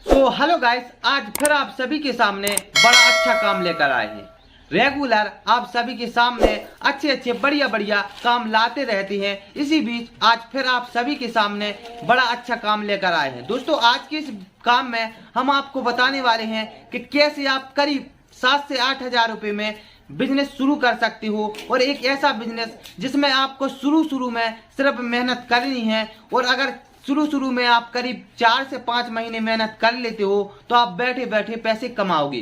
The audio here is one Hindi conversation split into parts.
तो हेलो गाइस, आज फिर आप सभी के सामने बड़ा अच्छा काम लेकर आए हैं। रेगुलर आप सभी के सामने अच्छे बढ़िया काम लाते रहते हैं। इसी बीच आज फिर आप सभी के सामने बड़ा अच्छा काम लेकर आए हैं। दोस्तों, आज के इस काम में हम आपको बताने वाले हैं कि कैसे आप करीब 7 से 8 हजार रुपये में बिजनेस शुरू कर सकते हो। और एक ऐसा बिजनेस जिसमें आपको शुरू में सिर्फ मेहनत करनी है, और अगर शुरू में आप करीब 4 से 5 महीने मेहनत कर लेते हो तो आप बैठे बैठे पैसे कमाओगे।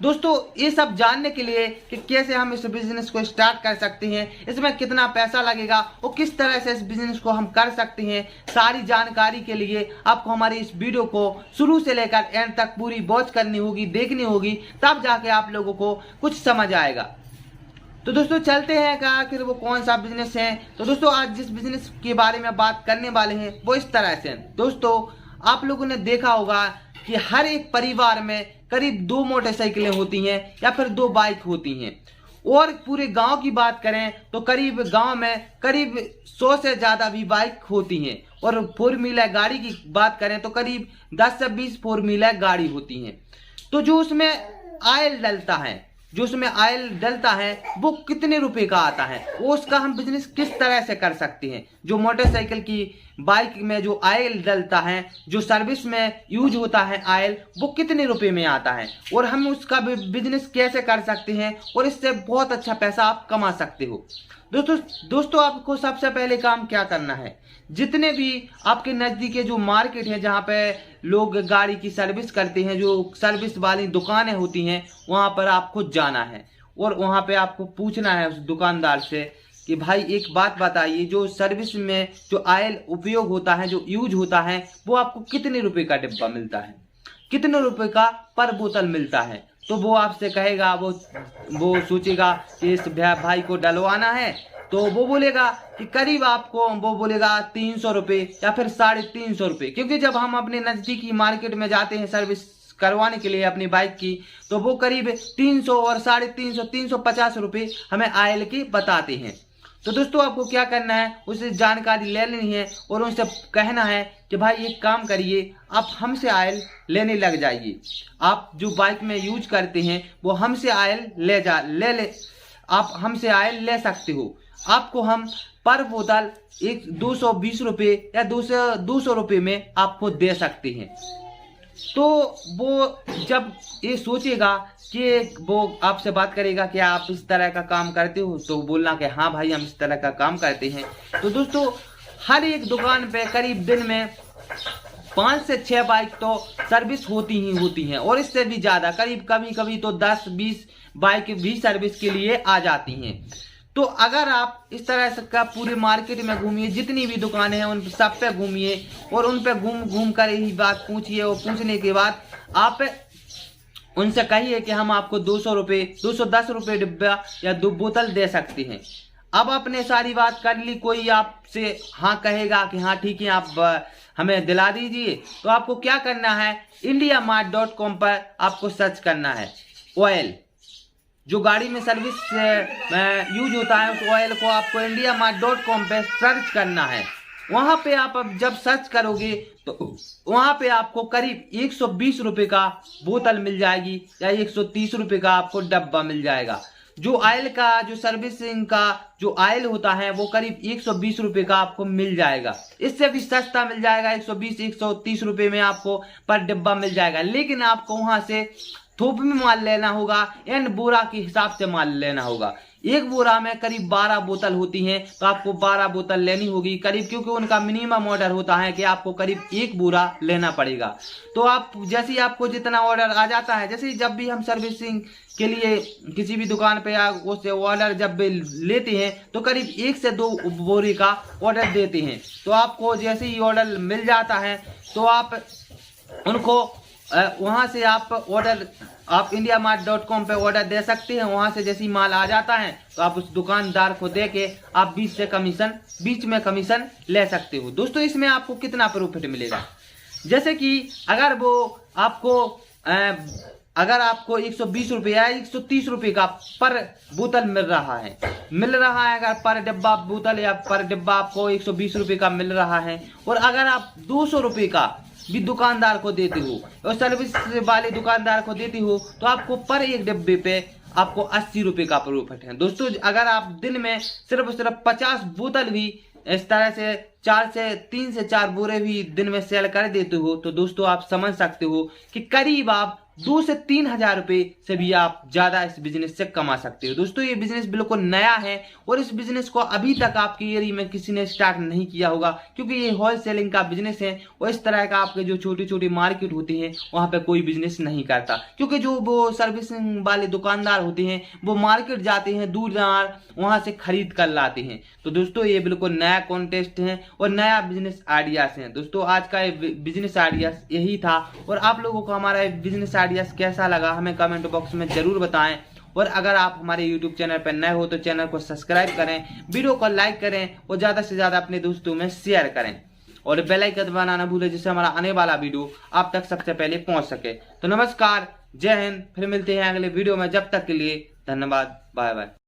दोस्तों, ये सब जानने के लिए कि कैसे हम इस बिजनेस को स्टार्ट कर सकते हैं, इसमें कितना पैसा लगेगा और किस तरह से इस बिजनेस को हम कर सकते हैं, सारी जानकारी के लिए आपको हमारी इस वीडियो को शुरू से लेकर एंड तक पूरी वॉच करनी होगी, देखनी होगी, तब जाके आप लोगों को कुछ समझ आएगा। तो दोस्तों, चलते हैं कि आखिर वो कौन सा बिजनेस है। तो दोस्तों, आज जिस बिजनेस के बारे में बात करने वाले हैं वो इस तरह से है। दोस्तों, आप लोगों ने देखा होगा कि हर एक परिवार में करीब 2 मोटरसाइकिलें होती हैं या फिर 2 बाइक होती हैं। और पूरे गांव की बात करें तो करीब गांव में करीब 100 से ज़्यादा भी बाइक होती हैं। और 4 व्हीलर गाड़ी की बात करें तो करीब 10 से 20 4 व्हीलर गाड़ी होती हैं। तो जो उसमें ऑयल डलता है वो कितने रुपए का आता है, वो उसका हम बिजनेस किस तरह से कर सकते हैं। जो मोटरसाइकिल की बाइक में जो ऑयल डलता है, जो सर्विस में यूज होता है ऑयल, वो कितने रुपए में आता है और हम उसका बिजनेस कैसे कर सकते हैं और इससे बहुत अच्छा पैसा आप कमा सकते हो। दोस्तों आपको सबसे पहले काम क्या करना है, जितने भी आपके नज़दीक जो मार्केट है जहाँ पे लोग गाड़ी की सर्विस करते हैं, जो सर्विस वाली दुकानें होती हैं, वहाँ पर आपको जाना है और वहाँ पे आपको पूछना है उस दुकानदार से कि भाई एक बात बताइए, जो सर्विस में जो ऑयल उपयोग होता है, जो यूज होता है, वो आपको कितने रुपए का डिब्बा मिलता है, कितने रुपए का पर बोतल मिलता है। तो वो आपसे कहेगा, वो सोचेगा कि इस भाई को डलवाना है, तो वो बोलेगा कि करीब आपको वो बोलेगा 300 रुपये या फिर 350 रुपये। क्योंकि जब हम अपने नज़दीकी मार्केट में जाते हैं सर्विस करवाने के लिए अपनी बाइक की, तो वो करीब 300 और 350 350 रुपये हमें ऑयल की बताते हैं। तो दोस्तों, आपको क्या करना है, उससे जानकारी ले लेनी है और उनसे कहना है कि भाई एक काम करिए, आप हमसे ऑयल लेने लग जाइए। आप जो बाइक में यूज करते हैं वो हमसे ऑयल ले आप हमसे ऑयल ले सकते हो। आपको हम पर बोतल 220 रुपये या 200 रुपये में आपको दे सकते हैं। तो वो जब ये सोचेगा कि वो आपसे बात करेगा कि आप इस तरह का काम करते हो, तो बोलना कि हाँ भाई हम इस तरह का काम करते हैं। तो दोस्तों, हर एक दुकान पे करीब दिन में 5 से 6 बाइक तो सर्विस होती ही होती हैं, और इससे भी ज़्यादा करीब कभी तो 10-20 बाइक भी सर्विस के लिए आ जाती हैं। तो अगर आप इस तरह से का पूरे मार्केट में घूमिए, जितनी भी दुकानें हैं उन सब पे घूमिए और उन पे घूम कर यही बात पूछिए, और पूछने के बाद आप उनसे कहिए कि हम आपको 200 रुपये 210 रुपये डिब्बा या 2 बोतल दे सकते हैं। अब आपने सारी बात कर ली, कोई आपसे हाँ कहेगा कि हाँ ठीक है आप हमें दिला दीजिए, तो आपको क्या करना है, indiamart.com पर आपको सर्च करना है। ऑयल जो गाड़ी में सर्विस यूज होता है, उस ऑयल को आपको indiamart.com पे सर्च करना है। वहाँ पे आप अब जब सर्च करोगे तो वहाँ पे आपको करीब 120 रुपये का बोतल मिल जाएगी या 130 रुपये का आपको डब्बा मिल जाएगा। जो ऑयल का जो सर्विसिंग का जो ऑयल होता है वो करीब 120 रुपये का आपको मिल जाएगा। इससे भी सस्ता मिल जाएगा, 120-130 रुपये में आपको पर डिब्बा मिल जाएगा। लेकिन आपको वहाँ से थोक में माल लेना होगा एंड बोरा के हिसाब से माल लेना होगा। एक बोरा में करीब 12 बोतल होती हैं, तो आपको 12 बोतल लेनी होगी करीब, क्योंकि उनका मिनिमम ऑर्डर होता है कि आपको करीब 1 बोरा लेना पड़ेगा। तो आप जैसे ही आपको जितना ऑर्डर आ जाता है, जैसे ही जब भी हम सर्विसिंग के लिए किसी भी दुकान पे या उससे ऑर्डर जब भी लेते हैं तो करीब 1 से 2 बोरे का ऑर्डर देते हैं। तो आपको जैसे ही ऑर्डर मिल जाता है तो आप उनको वहाँ से आप indiamart.com पे ऑर्डर दे सकते हैं। वहाँ से जैसी माल आ जाता है तो आप उस दुकानदार को दे के आप बीच में कमीशन ले सकते हो। दोस्तों, इसमें आपको कितना प्रॉफिट मिलेगा, जैसे कि अगर आपको 120 रुपये या 130 रुपये का पर बोतल मिल रहा है, अगर पर डिब्बा बोतल या पर डिब्बा आपको 120 रुपये का मिल रहा है, और अगर आप 200 रुपये का भी दुकानदार को देते हो और सर्विस वाले दुकानदार को देते हो तो आपको पर एक डब्बे पे आपको 80 रुपए का प्रॉफिट है। दोस्तों अगर आप दिन में सिर्फ 50 बोतल भी इस तरह से 3 से 4 बोरे भी दिन में सेल कर देते हो तो दोस्तों आप समझ सकते हो कि करीब आप 2 से 3 हजार रुपए से भी आप ज्यादा इस बिजनेस से कमा सकते हो। दोस्तों ये बिजनेस बिल्कुल नया है और इस बिजनेस को अभी तक आपके एरिया में किसी ने स्टार्ट नहीं किया होगा, क्योंकि ये होलसेलिंग का बिजनेस है और इस तरह का आपके जो छोटी छोटी मार्केट होती है वहां पे कोई बिजनेस नहीं करता, क्योंकि जो वो सर्विसिंग वाले दुकानदार होते हैं वो मार्केट जाते हैं दूर दरार वहां से खरीद कर लाते हैं। तो दोस्तों ये बिल्कुल नया कॉन्टेस्ट है और नया बिजनेस आइडियाज है। दोस्तों आज का बिजनेस आइडियाज यही था और आप लोगों को हमारा बिजनेस आइडियाज कैसा लगा हमें कमेंट बॉक्स में जरूर बताएं। और अगर आप हमारे YouTube चैनल पर नए हो तो चैनल को सब्सक्राइब करें, वीडियो को लाइक करें और ज्यादा से ज्यादा अपने दोस्तों में शेयर करें और बेल आइकन दबाना ना भूलें जिससे हमारा आने वाला वीडियो आप तक सबसे पहले पहुंच सके। तो नमस्कार, जय हिंद, फिर मिलते हैं अगले वीडियो में। जब तक के लिए धन्यवाद, बाय बाय।